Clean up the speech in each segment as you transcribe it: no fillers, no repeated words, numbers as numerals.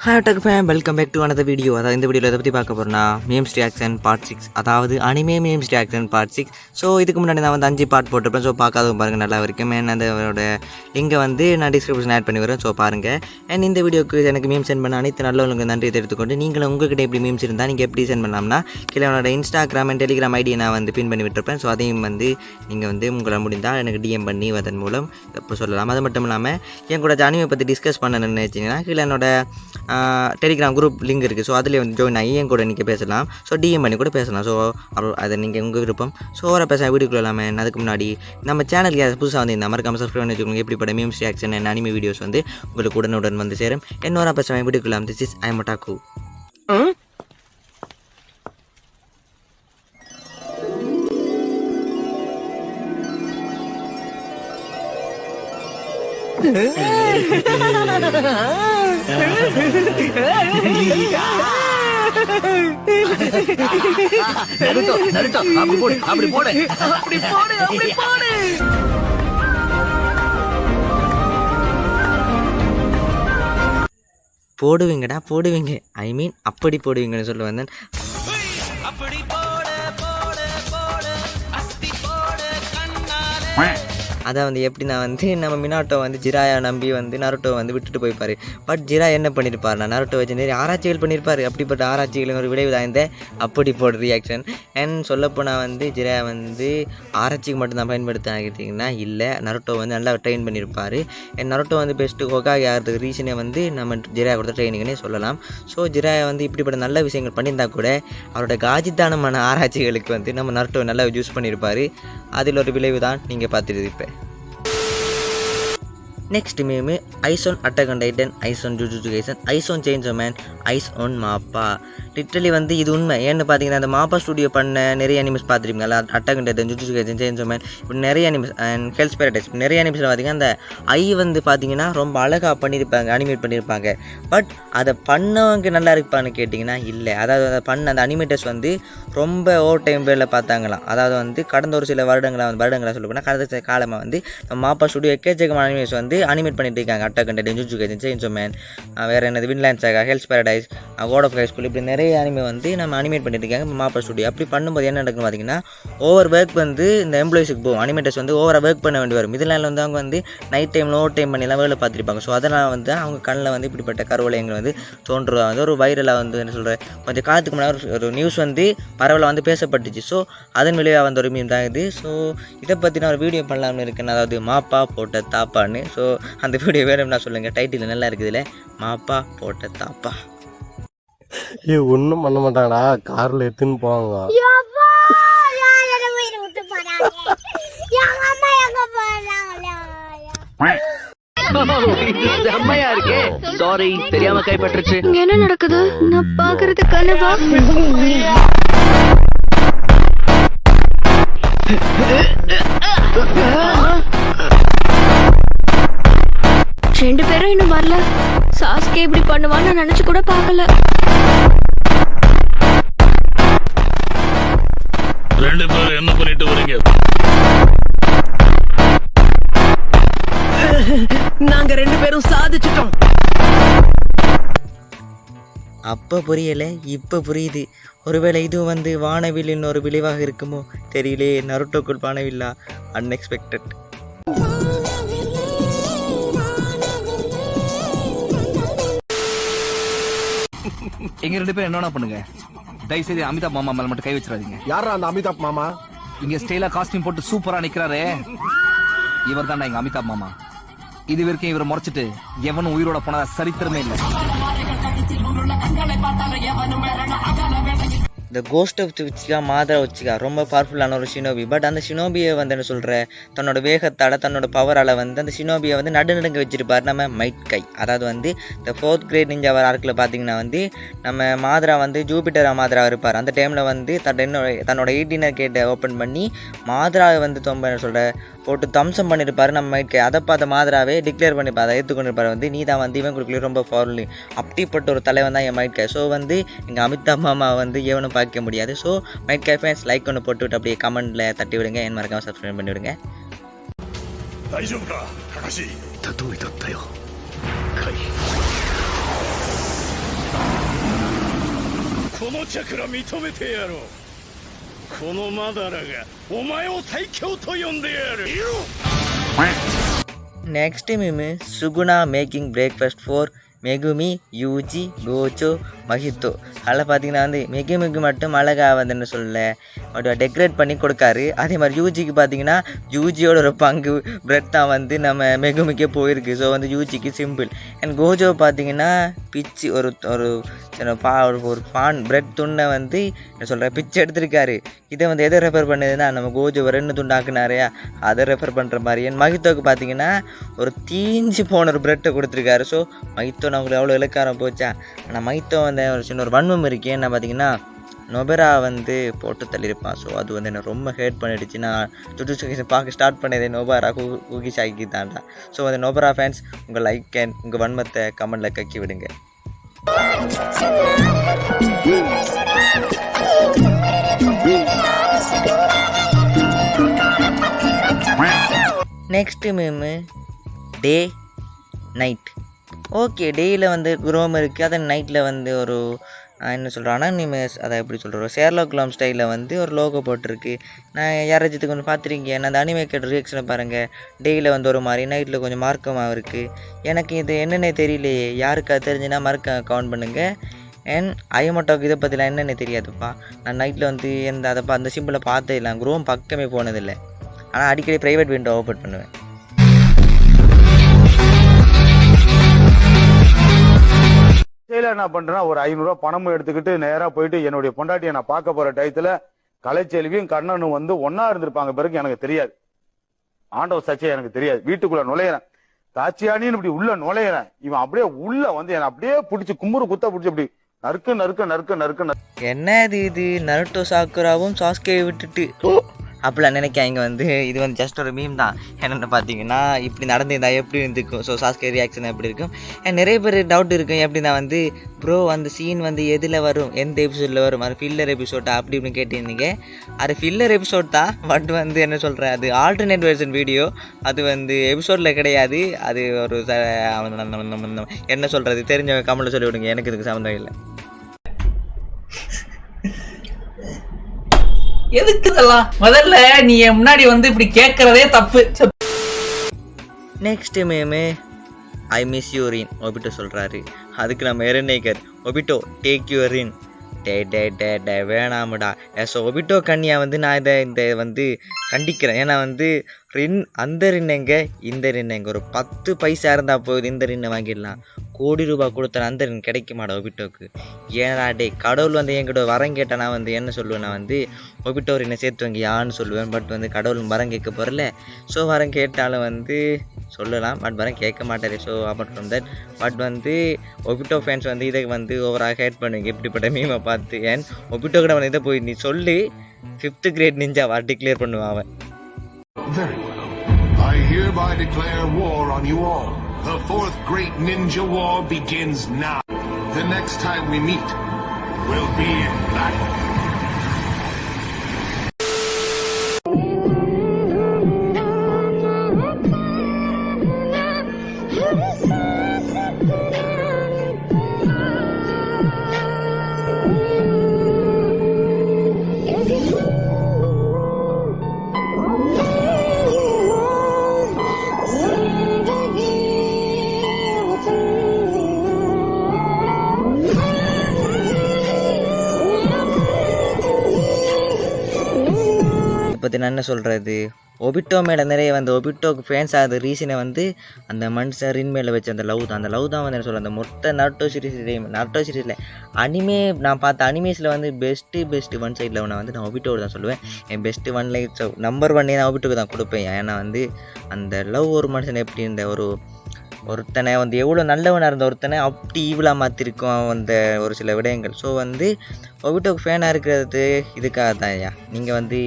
Hi டக் ஃபேம், welcome back to another video. அதாவது இந்த வீடியோவில் எதை பற்றி பார்க்க போகிறோன்னா மீம்ஸ் ரியாக்ஷன் பார்ட் 6, அதாவது anime memes reaction part 6. So இதுக்கு முன்னாடி நான் வந்து 5 பார்ட் போட்டிருப்பேன். ஸோ பார்க்காதவங்க பாருங்கள், நல்லா இருக்கும். அதோட லிங்கை வந்து நான் டிஸ்கிரிப்ஷன் ஆட் பண்ணி வரேன். ஸோ பாருங்கள். அண்ட் இந்த வீடியோக்கு எனக்கு மீம் சென்ட் பண்ண அனைத்து நல்லவங்களுக்கு நன்றி தெரிவித்துக்கொண்டு, நீங்களும் உங்கள்கிட்ட எப்படி மீம்ஸ் இருந்தால் நீங்கள் எப்படி சென்ட் பண்ணலாம்னா கீழே என்னோட இன்ஸ்டாகிராம் அண்ட் டெலிகிராம் ஐடியை நான் வந்து பின் பண்ணி விட்டுருப்பேன். ஸோ அதையும் வந்து நீங்கள் வந்து உங்களால் முடிந்தால் எனக்கு டிஎம் பண்ணி அதன் மூலம் எப்போ சொல்லலாம். அது மட்டும் இல்லாமல் என் கூட அனிமே பற்றி டிஸ்கஸ் பண்ணணும்னு நினச்சிங்கன்னா கீழே என்னோட டெலிகிராம் குரூப் லிங்க் இருக்குது. ஸோ அதில் வந்து ஜாயின் ஆகி என் கூட நீங்கள் பேசலாம். ஸோ டிஎம் பண்ணி கூட பேசலாம். ஸோ அதை நீங்கள் உங்கள் விருப்பம். ஸோ ஓவராக பேச வீடியோக்குள்ள இல்லாமல் அதுக்கு முன்னாடி நம்ம சேனலுக்கு யாராவது புதுசாக வந்து இந்த மறக்காம சப்ஸ்கிரைப் பண்ணி வச்சுக்கோங்க. எப்படிப்பட்ட memes reaction and anime videos வந்து உங்களுக்கு உடனுடன் வந்து சேரும். என்னோட பேச வீடியோக்குள்ள திஸ் இஸ் ஐ எம் டாக்கு. போடுவீங்கடா போடுவீங்க, ஐ மீன் அப்படி போடுவீங்கன்னு சொல்ல வந்தேன். அதை வந்து எப்படின்னா வந்து நம்ம மினாட்டோ வந்து ஜிராயா நம்பி வந்து நருட்டோ வந்து விட்டுட்டு போய்ப்பார். பட் ஜிரா என்ன பண்ணியிருப்பார், நான் நருட்டோ வச்சு நிறைய ஆராய்ச்சிகள் பண்ணியிருப்பார். அப்படிப்பட்ட ஆராய்ச்சிகளின் ஒரு விளைவு தான் இந்த அப்படி போடுற ரியாக்ஷன். அண்ட் சொல்லப்போனால் வந்து ஜிராயா வந்து ஆராய்ச்சிக்கு மட்டும்தான் பயன்படுத்தினா இல்லை, நருட்டோ வந்து நல்லா ட்ரெயின் பண்ணியிருப்பார். அண்ட் நருட்டோ வந்து பெஸ்ட்டு ஹோகாகி ஆகிறதுக்கு ரீசனே வந்து நம்ம ஜிராயா கொடுத்த ட்ரைனிங்னே சொல்லலாம். ஸோ ஜிராயா வந்து இப்படிப்பட்ட நல்ல விஷயங்கள் பண்ணியிருந்தால் கூட அவரோட காஜித்தானமான ஆராய்ச்சிகளுக்கு வந்து நம்ம நருட்டோ நல்லா யூஸ் பண்ணியிருப்பார். அதில் ஒரு விளைவு தான் நீங்கள் பார்த்துருப்பேன். Next meme eyes on Attack on Titan, eyes on ஜுஜுட்சு கைசன், eyes on Chainsaw Man, eyes on மாப்பா. லிட்டரலி வந்து இது உண்மை. ஏன்னு பார்த்தீங்கன்னா அந்த மாப்பா ஸ்டுடியோ பண்ண நிறைய அனிமேஸ் பார்த்துருப்பீங்களா, அட்டாக் ஆன் டைட்டன், ஜுஜுட்சு கைசன், செயின்சோ மேன், இப்படி நிறைய அனிமேஸ் அண்ட் ஹெல்ஸ் பேரடைஸ் நிறைய அனிமேஸில் பார்த்தீங்கன்னா அந்த ஐ வந்து பார்த்தீங்கன்னா ரொம்ப அழகாக பண்ணியிருப்பாங்க, அனிமேட் பண்ணியிருப்பாங்க. பட் அதை பண்ணவங்க நல்லா இருப்பான்னு கேட்டிங்கன்னா இல்லை. அதாவது அதை பண்ண அந்த அனிமேட்டர்ஸ் வந்து ரொம்ப ஓவர் டைம் வேலை பார்த்தாங்களாம். அதாவது வந்து கடந்த ஒரு சில வருடங்களாக சொல்ல போனால் கடந்த காலமாக வந்து நம்ம மாப்பா ஸ்டுடியோ எக்கச்சக்கமான அனிமேஸ் வந்து அனிமேட் பண்ணிட்டு இருக்காங்க. அட்டாக் ஆன் டைட்டன், ஜுஜுட்சு கைசன், செயின்சோ மேன், வேறு என்னது Vinland Saga, Hell's Paradise, code of high school, இப்படி நிறைய அனிமே வந்து நம்ம அனிமேட் பண்ணிட்டு இருக்காங்க மாப்பா ஸ்டுடியோ. அப்படி பண்ணும்போது என்ன நடக்குன்னு பார்த்தீங்கன்னா ஓவர் ஒர்க் வந்து இந்த எம்ப்ளாயிஸுக்கு போகும். அனிமேட்டர்ஸ் வந்து ஓவராக ஒர்க் பண்ண வேண்டி வரும். இதனால் வந்து அவங்க வந்து நைட் டைமில் ஓவர் டைம் பண்ணிலாம் வேலை பார்த்துருப்பாங்க. ஸோ அதனால் வந்து அவங்க கண்ணில் வந்து இப்படிப்பட்ட கருவளையங்கள் வந்து தோன்றுவா வந்து ஒரு வைரலாக வந்து என்ன சொல்கிறேன், கொஞ்சம் காலத்துக்கு முன்னாடி ஒரு நியூஸ் வந்து பரவலாக வந்து பேசப்பட்டுச்சு. ஸோ அதன் விளைவாக வந்து ஒரு மீம் தான் இது. ஸோ இதை பற்றி நான் ஒரு வீடியோ பண்ணலாம்னு இருக்கேன், அதாவது மாப்பா போட்ட தாப்பான்னு. ஸோ அந்த வீடியோ வேணும்னா சொல்லுங்கள், டைட்டில் நல்லா இருக்குதுல்ல, மாப்பா போட்ட தாப்பா. ஒன்னும் பண்ண மாட்டாங்கடா, கார்ல எடுத்துன்னு போவாங்க. செம்மையா இருக்கே. சாரி, தெரியாம கைப்பற்றுச்சு. என்ன நடக்குது? நான் பாக்குறது கனவா? ரெண்டு பேரும் இன்னும் வரல. சாஸ்கே இப்படி பண்ணுவான்னு நான் நினைச்சு கூட பார்க்கல. ரெண்டு பேரும் என்ன பண்ணிட்டு வரீங்க? நாங்க ரெண்டு பேரும் சாதிச்சிட்டோம். அப்போ புரியலை, இப்போ புரியுது. ஒருவேளை இதுவும் வந்து வானவில்லின் ஒரு விளைவாக இருக்குமோ தெரியலே. நருட்டோக்குள் வானவில்லா, அன்எக்ஸ்பெக்டட். எங்க ரெண்டு பேரும் என்ன பண்ணுங்க, தயவுசெய்து அமிதாப் மாமா மேல மட்டும் கை வச்சிடாதீங்க. யாரா அந்த அமிதாப் மாமா? இங்க ஸ்டைலா காஸ்டியூம் போட்டு சூப்பரா நிக்கிறாரு, இவர் தான் எங்க அமிதாப் மாமா. இது வரைக்கும் இவரை முறைச்சிட்டு எவனும் உயிரோட போனதா சரித்திரமே இல்லை. இந்த கோஸ்ட் ஆஃப் உச்சிகா, மாதரா உச்சிகா ரொம்ப பவர்ஃபுல்லான ஒரு ஷினோபி. பட் அந்த ஷினோபியை வந்து என்ன சொல்கிற, தன்னோட வேகத்தால் தன்னோட பவரால் வந்து அந்த ஷினோபியை வந்து நடுநடுங்க வச்சிருப்பார் நம்ம மைட் கை. அதாவது வந்து இந்த 4th கிரேட் நிஞ்சா ஆர்க்கில் பார்த்தீங்கன்னா வந்து நம்ம மாதரா வந்து ஜூபிட்டரா மாதரா இருப்பார். அந்த டைமில் வந்து தன்னோட 18 கேட்டை ஓப்பன் பண்ணி மாதராவை வந்து என்ன சொல்கிற போட்டு தம்சம் பண்ணியிருப்பார் நம்ம மைட் கை. அதை பார்த்த மாதராவே டிக்ளேர் பண்ணியிருப்பார், அதை ஏற்றுக்கொண்டிருப்பார் வந்து நீ தான் வந்து இவன் கொடுக்கல ரொம்ப பவர்ஃபுல்லி, அப்படிப்பட்ட ஒரு தலைவன் தான் என் மைட் கை. ஸோ வந்து எங்கள் அமிதாப் மாமா வந்து எவனும் பார்க்க முடியாது. ஸோ மைட் கை ஃபேன்ஸ் லைக் ஒன்று போட்டுவிட்டு அப்படியே கமெண்ட்டில் தட்டி விடுங்க, என் மறக்காம சப்ஸ்கிரைப் பண்ணி விடுங்க. このチャクラ認めてやろう。このマダラがお前を最強と呼んでやる。நெக்ஸ்ட் மீமு சுகுணா மேக்கிங் பிரேக்ஃபாஸ்ட் ஃபார் மெகுமி யூஜி கோச்சோ மஹித்தோ. அதில் பார்த்தீங்கன்னா வந்து மெகு மட்டும் அழகாக வந்துன்னு சொல்ல டெக்கரேட் பண்ணி கொடுக்காரு. அதே மாதிரி யூஜிக்கு பார்த்தீங்கன்னா யூஜியோட ஒரு பங்கு பிரெட் தான் வந்து நம்ம மெகுமிக்கே போயிருக்கு. ஸோ வந்து யூஜிக்கு சிம்பிள். அண்ட் கோஜோ பார்த்தீங்கன்னா பிச்சு ஒரு ஒரு பான் பிரெட் துண்டை வந்து என்ன சொல்கிற பிச்சு எடுத்திருக்காரு. இதை வந்து எதை ரெஃபர் பண்ணுதுன்னா நம்ம கோஜோ 2 துண்டாக்குனாரையா அதை ரெஃபர் பண்ணுற மாதிரி. என் மஹித்தோவுக்கு பார்த்தீங்கன்னா ஒரு தீஞ்சு போன ஒரு பிரெட்டை கொடுத்துருக்காரு. ஸோ மஹித்தோ நம்மளுக்கு எவ்வளோ இலக்காரம் போச்சா. ஆனால் மஹித்தோ வந்து ஒரு சின்ன ஒரு வன்மம் இருக்கு. என்ன பார்த்தீங்கன்னா நொபெரா வந்து போட்டு தள்ளியிருப்பான். ஸோ அது வந்து என்னை ரொம்ப ஹேட் பண்ணிடுச்சு. நான் ஜுஜுட்சு பார்க்க ஸ்டார்ட் பண்ணதே நொபெரா குகிஸ் ஆக்கி தான்டா. ஸோ அந்த நொபெரா ஃபேன்ஸ் உங்கள் லைக் அண்ட் உங்கள் வன்மத்தை கமெண்டில் கக்கி விடுங்க. Next meme day night. Okay, டேயில் வந்து குரோம் இருக்குது. அதை நைட்டில் வந்து ஒரு என்ன சொல்கிறேன் அனானிமஸ், அதை எப்படி சொல்கிறோம் ஷெர்லாக் ஹோம்ஸ் ஸ்டைலில் வந்து ஒரு லோகோ போட்டிருக்கு. நான் யாராச்சும் கொஞ்சம் பார்த்துருக்கீங்க. நான் அந்த அனிமேட்டட் ரியாக்ஷனை பாருங்கள். டேயில் வந்து ஒரு மாதிரி, நைட்டில் கொஞ்சம் மார்க்கமாக இருக்குது. எனக்கு இது என்னென்ன தெரியலையே. யாருக்கா தெரிஞ்சுன்னா மறக்க கவுண்ட் பண்ணுங்கள். அண்ட் ஐமோட்டோக்கு இதை பற்றிலாம் என்னென்ன தெரியாதுப்பா. நான் நைட்டில் வந்து அந்த சிம்பிளை பார்த்தே இல்லை. குரோம் பக்கமே போனதில்லை. ஆனால் அடிக்கடி ப்ரைவேட் விண்டோ ஓப்பன் பண்ணுவேன். என்ன பண்றேன்னா ஒரு 500 ரூபாய் பணமும் எடுத்துக்கிட்டு நேரா போயிட்டு என்னுடைய பொண்டாட்டியை நான் பார்க்க போற டயத்துல கலைச்செல்வியும் கண்ணனும் வந்து ஒன்னா இருந்திருப்பாங்க. பிறகு எனக்கு தெரியாது, ஆண்டவ சச்சை எனக்கு தெரியாது. வீட்டுக்குள்ள நுழையிறேன், தாச்சியானின்னு இப்படி உள்ள நுழையிறேன். இவன் அப்படியே உள்ள வந்து என்னை அப்படியே பிடிச்சி கும்புறு குத்த பிடிச்சி அப்படி நறுக்கு. என்ன இது நருட்டோ சாக்குராவும் சாஸ்கே விட்டுட்டு அப்படிலாம் நினைக்காங்க. வந்து இது வந்து ஜஸ்ட் ஒரு மீம் தான். என்னென்னு பார்த்தீங்கன்னா இப்படி நடந்திருந்தா எப்படி இருந்துக்கும். ஸோ சாஸ்கே ரியாக்ஷன் எப்படி இருக்கும். நிறைய பேர் டவுட் இருக்கும். எப்படின்னா வந்து ப்ரோ அந்த சீன் வந்து எதில் வரும், எந்த எபிசோடில் வரும், அது ஃபில்லர் எபிசோட்டா அப்படி இப்படின்னு கேட்டிருந்தீங்க. அது ஃபில்லர் எபிசோட் தான். பட் வந்து என்ன சொல்கிறேன், அது ஆல்டர்னேட் வெர்ஷன் வீடியோ. அது வந்து எபிசோடில் கிடையாது. அது ஒரு என்ன சொல்கிறது தெரிஞ்சவங்க கமெண்ட்டில் சொல்லி விடுங்க. எனக்கு இதுக்கு சம்மந்தம் இல்லை. எதுக்கு இதெல்லாம்? முதல்ல நீ முன்னாடி வந்து இப்படி கேட்கறதே தப்பு. Next meme I miss you ரின் ஒபிட்டோ சொல்கிறாரு. அதுக்கு நம்ம எரநேக்கர் ஒபிட்டோ டேக் யூ ரின். டே வேணாமுடா. ஸோ ஒபிட்டோ கன்னியா வந்து நான் இதை வந்து கண்டிக்கிறேன். ஏன்னா வந்து ரின் அந்த ரின் எங்கே இந்த ரின் எங்கே. ஒரு 10 பைசா இருந்தால் போகுது இந்த ரின்னை வாங்கிடலாம். கோடி ரூபா கொடுத்த அந்த ரின் கிடைக்க மாட்டேன் ஒபிட்டோக்கு. ஏன்னா டே கடவுள் வந்து என்கிட்ட வரம் கேட்டால் நான் வந்து என்ன சொல்லுவேன், நான் வந்து ஒபிட்டோ ரின்னை சேர்த்து வாங்கி யான்னு சொல்லுவேன். பட் வந்து கடவுள் வரம் கேட்க போகிறல. ஸோ வரம் கேட்டாலும் வந்து சொல்லலாம். பட் வரம் கேட்க மாட்டார். So apart from that but வந்து ஒபிட்டோ ஃபேன்ஸ் வந்து இதை வந்து ஓவராக ஹேட் பண்ணுவீங்க இப்படிப்பட்ட மீமை பார்த்து. ஏன் ஒபிட்டோ கூட வந்து இதை போய் நீ சொல்லி 5th கிரேட் நிஞ்சாவா டிக்ளேர் பண்ணுவான் அவன். Very well. I hereby declare war on you all. The 4th Great Ninja War begins now. The next time we meet will be in battle. பற்றி நான் என்ன சொல்கிறது, ஒபிட்டோ மேலே நிறைய வந்து ஒபிட்டோக்கு ஃபேன்ஸ் ஆகுது ரீசனை வந்து அந்த மனுஷன் ரின் மேலே வச்ச அந்த லவ் தான். அந்த லவ் தான் வந்து என்ன சொல்கிறேன், அந்த மொத்த நாருட்டோ சீரீஸில் அனிமே நான் பார்த்த அனிமேஸில் வந்து பெஸ்ட்டு ஒன் சைடில் நான் வந்து நான் ஒபிட்டோவை தான் சொல்லுவேன். என் பெஸ்ட்டு ஒன் லைக் நம்பர் 1 நான் ஒபிட்டோக்கு தான் கொடுப்பேன். ஏன்னா வந்து அந்த லவ் ஒரு மனுஷனை எப்படி இருந்த ஒருத்தனை வந்து எவ்வளோ நல்லவனாக இருந்த ஒருத்தனை அப்படி ஈவலாக மாற்றிருக்கோம் அந்த ஒரு சில விடயங்கள். ஸோ வந்து ஒபிட்டோக்கு ஃபேனாக இருக்கிறது இதுக்காக தான். ஐயா நீங்கள் வந்து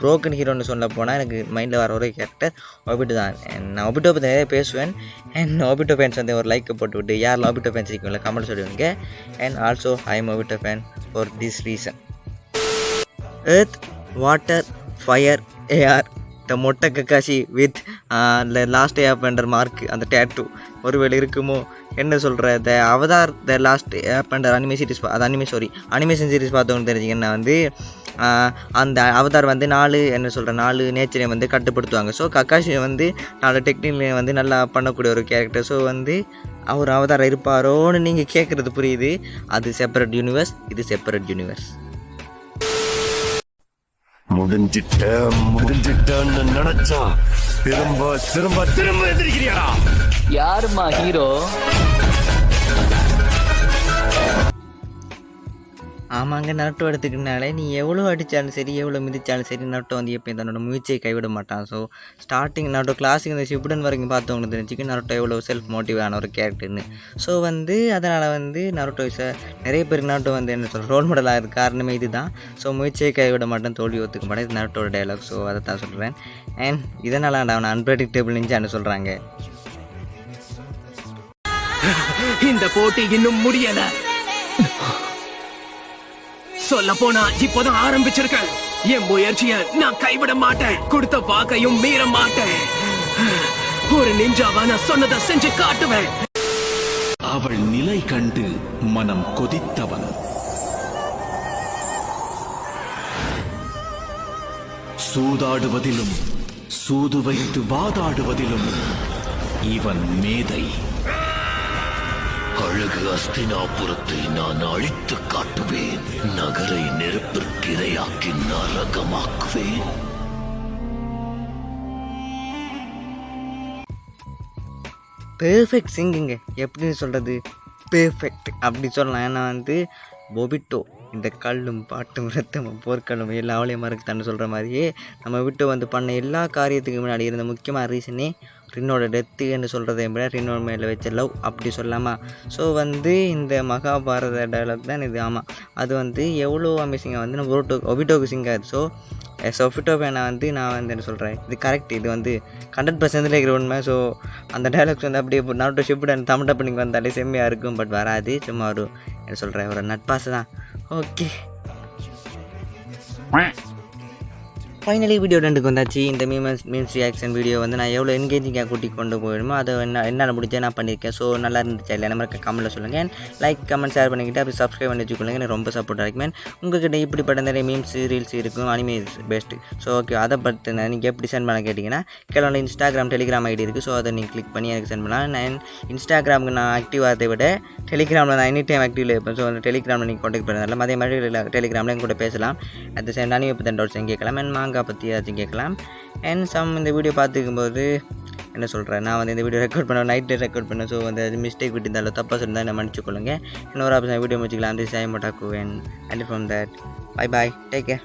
ப்ரோக்கன் ஹீரோன்னு சொல்ல போனால் எனக்கு மைண்டில் வர ஒரே கேரக்டர் ஒபிட்டோ தான். நான் ஒபிட்டோ பற்றி நிறைய பேசுவேன். அண்ட் ஒபிட்டோ ஃபேன்ஸ் வந்து ஒரு லைக்கை போட்டுவிட்டு யாரெல்லாம் ஒபிட்டோ ஃபேன்ஸ் இருக்கீங்களா கமெண்ட் சொல்லுவீங்க. அண்ட் ஆல்சோ ஐ எம் ஒபிட்டோ fan for this reason. Earth, water, fire, air, the மொட்டை கக்காஷி வித் லாஸ்ட் ஏப்பண்டர் மார்க் அந்த டேட்டூ ஒருவேளை இருக்குமோ என்ன சொல்கிற the Avatar the Last Airbender animation series பார்த்தவங்க தெரிஞ்சிங்கன்னா வந்து அந்த அவதார் வந்து 4 நேச்சரை வந்து கட்டுப்படுத்துவாங்க. ஸோ கக்காஷி வந்து 4 டெக்னிக்கை வந்து நல்லா பண்ணக்கூடிய ஒரு கேரக்டர். ஸோ வந்து அவர் அவதாரம் இருப்பாரோன்னு நீங்கள் கேட்குறது புரியுது. அது செப்பரேட் யூனிவர்ஸ், இது செப்பரேட் யூனிவர்ஸ். முடிஞ்சிட்டேன்னு நினைச்சா திரும்ப எந்திரிக்கிறியாடா? யாருமா ஹீரோ? ஆமாங்க, நருட்டோ எடுத்துக்கினாலே நீ எவ்வளோ அடித்தாலும் சரி, எவ்வளோ மிதித்தாலும் சரி, நருட்டோ வந்து எப்போ தன்னோட முயற்சியை கைவிட மாட்டான். ஸோ ஸ்டார்டிங் நருட்டோ கிளாஸுக்கு இந்த ஷிப்புடன் வரைக்கும் பார்த்தவங்களுக்கு தெரிஞ்சுக்கு நருட்டோ எவ்வளோ செல்ஃப் மோட்டிவான ஒரு கேரக்டர்னு. ஸோ வந்து அதனால் வந்து நருட்டோ நிறைய பேருக்கு நருட்டோ வந்து என்ன சொல்கிற ரோல் மாடலாக இருக்க காரணமே இது தான். ஸோ முயற்சியை கைவிட மாட்டேன், தோல்வி ஒத்துக்க மாட்டேன். இது நருட்டோட டைலாக். ஸோ அதை தான் சொல்கிறேன். அண்ட் இதனால் அவனை அன்பிரடிக்டபிள் நிஞ்சான்னு சொல்கிறாங்க. இந்த போட்டி இன்னும் முடியல. சொல்ல போனா இப்போதான் ஆரம்பிச்சிருக்கேன். என் முயற்சியை நான் கைவிட மாட்டேன். கொடுத்த வாக்கையும் மீற மாட்டேன். ஒரு நிஞ்சாவா நான் சொன்னதை செஞ்சு காட்டுவேன். அவள் நிலை கண்டு மனம் கொதித்தவன், சூதாடுவதிலும் சூது வைத்து வாதாடுவதிலும் இவன் மேதை. அழகு அஸ்தினாபுரத்தை நான் அழித்து காட்டுவேன். நகரை நெருப்பிற்கு இரையாக்கி நரகமாக்குவேன். பெர்ஃபெக்ட் சிங்கிங்க, எப்படின்னு சொல்கிறது, பெர்ஃபெக்ட் அப்படி சொல்லலாம். ஏன்னா வந்து பொபிட்டோ இந்த கல்லும் பாட்டும் ரத்தமும் போர்க்களும் எல்லா அவளையும் மறக்குத்தான்னு சொல்கிற மாதிரியே நம்ம விட்டு வந்து பண்ண எல்லா காரியத்துக்கு முன்னாடி இருந்த முக்கியமான ரீசனே ரின்னோட டெத்துன்னு சொல்கிறதை விட ரின்னோட மேலே வச்ச லவ் அப்படி சொல்லாமா. ஸோ வந்து இந்த மகாபாரத டைலாக் தான் இது. ஆமாம், அது வந்து எவ்வளோ அமேசிங்காக வந்து நம்ம ஒபிட்டோக்கு சிங்காது. ஸோ ஒபிட்டோ நான் வந்து என்ன சொல்கிறேன், இது கரெக்ட். இது வந்து 100% இருக்கிற உண்மை. ஸோ அந்த டைலாக்ஸ் வந்து அப்படியே நாட்டோ ஷிப்டன் தமிழ் பண்ணிங்க வந்தாலே செம்மையாக இருக்கும். பட் வராது, சும்மா ஒரு என்ன சொல்கிறேன், ஒரு நட்பாசை தான். ஓகே, ஃபைனலி வீடியோ 2க்கு வந்தாச்சு. இந்த மீம்ஸ் ரியாக்ஷன் வீடியோ வந்து நான் எவ்வளோ என்கேஜிங்காக கூட்டி கொண்டு போயிடுமோ அதை என்னால் முடிஞ்சா நான் பண்ணியிருக்கேன். ஸோ நல்லா இருந்துச்சு இல்லை நம்ம கமெண்ட்டில் சொல்லுங்கள். லைக் கமெண்ட் ஷேர் பண்ணிக்கிட்டு அப்படி சப்ஸ்கிரைப் பண்ணி வச்சுக்கொள்ளுங்க. எனக்கு ரொம்ப சப்போர்ட்டாக இருக்குமே. உங்கள்கிட்ட இப்படிப்பட்ட நிறைய மீம்ஸ் ரீல்ஸ் இருக்கும், அனிமே பெஸ்ட்டு. ஸோ ஓகே, அதை பற்றி நீங்கள் எப்படி சென்ட் பண்ண கேட்டிங்கன்னா கேள்வி இன்ஸ்டாகிராம் டெலிகிராம் ஐடி இருக்குது. ஸோ அதை நீங்கள் கிளிக் பண்ணி எனக்கு சென்ட் பண்ணலாம். நான் இன்ஸ்டாகிராமுக்கு நான் ஆக்டிவ் ஆகிறதை விட டெலிகிராமில் நான் எனி டைம் ஆக்டிவில் இருப்பேன். ஸோ அந்த டெலிகிராமில் நீங்கள் கான்டாக்ட் பண்ணலாம். அதே மாதிரி டெலிகிராமில் எங்க கூட பேசலாம். அட் த சேம் அனிமே பற்றி டவுட்ஸ் கேட்கலாம். அண்ட் மாங்கா பற்றி ஏதாச்சும் கேட்கலாம். அண்ட் இந்த வீடியோ பார்த்துக்கும்போது என்ன சொல்கிறேன், நான் வந்து இந்த வீடியோ ரெக்கார்ட் பண்ண நைட்டு ரெக்கார்ட் பண்ணேன். ஸோ வந்து அது மிஸ்டேக் விட்டுருந்தாலும் தப்பாக இருந்தால் என்ன மன்னிச்சுக்கொள்ளுங்க. இன்னொரு ஆப்ஷன் வீடியோ முடிச்சிக்கலாம். அந்த சாய் மோட்டாக்குவேன். And from that bye bye, take care.